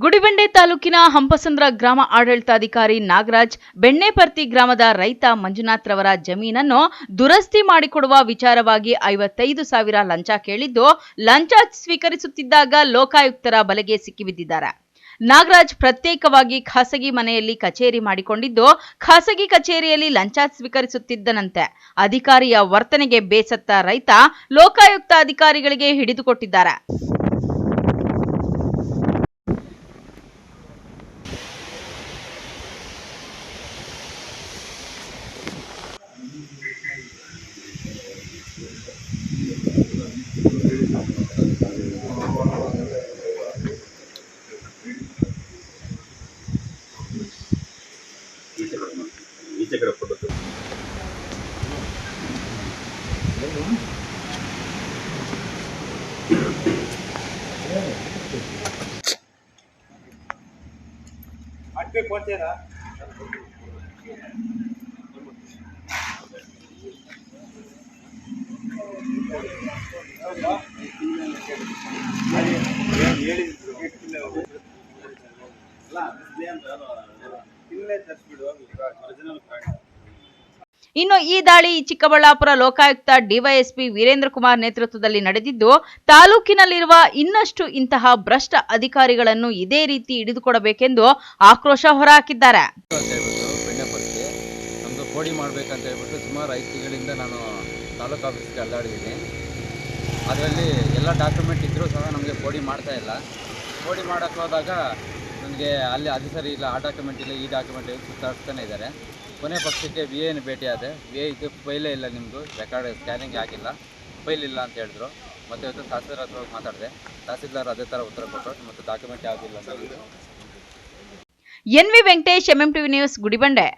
ಗುಡಿಬಂಡೆ ತಾಲೂಕಿನ ಹಂಪಸಂದ್ರ ಗ್ರಾಮ ಆಡಳಿತಾಧಿಕಾರಿ ನಾಗರಾಜ್ ಬೆಣ್ಣೆಪರ್ತಿ ಗ್ರಾಮದ ರೈತ ಮಂಜುನಾಥ್ ರವರ ಜಮೀನನ್ನು ದುರಸ್ತಿ ಮಾಡಿಕೊಡುವ ವಿಚಾರವಾಗಿ 55,000 ಲಂಚ ಕೇಳಿದ್ದು, ಲಂಚ ಸ್ವೀಕರಿಸುತ್ತಿದ್ದಾಗ ಲೋಕಾಯುಕ್ತರ ಬಲೆಗೆ ಸಿಕ್ಕಿಬಿದ್ದಿದ್ದಾರೆ. ನಾಗರಾಜ್ ಪ್ರತ್ಯೇಕವಾಗಿ ಖಾಸಗಿ ಮನೆಯಲ್ಲಿ ಕಚೇರಿ ಮಾಡಿಕೊಂಡಿದ್ದು, ಖಾಸಗಿ ಕಚೇರಿಯಲ್ಲಿ ಲಂಚ ಸ್ವೀಕರಿಸುತ್ತಿದ್ದನಂತೆ. ಅಧಿಕಾರಿಯ ವರ್ತನೆಗೆ ಬೇಸತ್ತ ರೈತ ಲೋಕಾಯುಕ್ತ ಅಧಿಕಾರಿಗಳಿಗೆ ಹಿಡಿದುಕೊಟ್ಟಿದ್ದಾರೆ. ಇನ್ನು ಈ ದಾಳಿ ಚಿಕ್ಕಬಳ್ಳಾಪುರ ಲೋಕಾಯುಕ್ತ ಡಿವೈಎಸ್ಪಿ ವೀರೇಂದ್ರ ಕುಮಾರ್ ನೇತೃತ್ವದಲ್ಲಿ ನಡೆದಿದ್ದು, ತಾಲೂಕಿನಲ್ಲಿರುವ ಇನ್ನಷ್ಟು ಇಂತಹ ಭ್ರಷ್ಟ ಅಧಿಕಾರಿಗಳನ್ನು ಇದೇ ರೀತಿ ಹಿಡಿದುಕೊಡಬೇಕೆಂದು ಆಕ್ರೋಶ ಹೊರಹಾಕಿದ್ದಾರೆ. ನಮ್ದು ಕೋಡಿ ಮಾಡಬೇಕಂತ ಹೇಳ್ಬಿಟ್ಟು ಸುಮಾರು 5 ತಿಂಗಳಿಂದ ನಾನು ತಾಲೂಕು ಆಫೀಸ್ಗೆ ಅಲ್ಲಾಡಿದ್ದೀನಿ. ಅದರಲ್ಲಿ ಎಲ್ಲ ಡಾಕ್ಯುಮೆಂಟ್ ಇದ್ದರೂ ಸಹ ನಮಗೆ ಕೋಡಿ ಮಾಡ್ತಾ ಇಲ್ಲ. ಕೋಡಿ ಮಾಡೋಕ್ಕೆ ಹೋದಾಗ ನನಗೆ ಅಲ್ಲಿ ಅದು ಸರಿ ಇಲ್ಲ, ಆ ಡಾಕ್ಯುಮೆಂಟ್ ಇಲ್ಲ, ಈ ಡಾಕ್ಯುಮೆಂಟ್ ಇಲ್ಲ, ಸುತ್ತಾಡ್ತಾನೆ ಇದ್ದಾರೆ. ಕೊನೆ ಪಕ್ಷಕ್ಕೆ VAನ ಭೇಟಿಯಾದೆ. VA ಇದು ಫೈಲೇ ಇಲ್ಲ, ನಿಮ್ಮದು ರೆಕಾರ್ಡ್ ಸ್ಕ್ಯಾನಿಂಗ್ ಆಗಿಲ್ಲ, ಫೈಲ್ ಇಲ್ಲ ಅಂತ ಹೇಳಿದ್ರು. ಮತ್ತು ಇವತ್ತು ತಹಸೀಲ್ದಾರ್ ಹತ್ರ ಹೋಗಿ ಮಾತಾಡಿದೆ. ತಹಸೀಲ್ದಾರ್ ಅದೇ ಥರ ಉತ್ತರ ಕೊಟ್ಟರು, ಮತ್ತು ಡಾಕ್ಯುಮೆಂಟ್ ಯಾವುದಿಲ್ಲ ಅಂತ ಹೇಳಿದ್ರು. NV Venkatesh, MMTV news, Gudibande.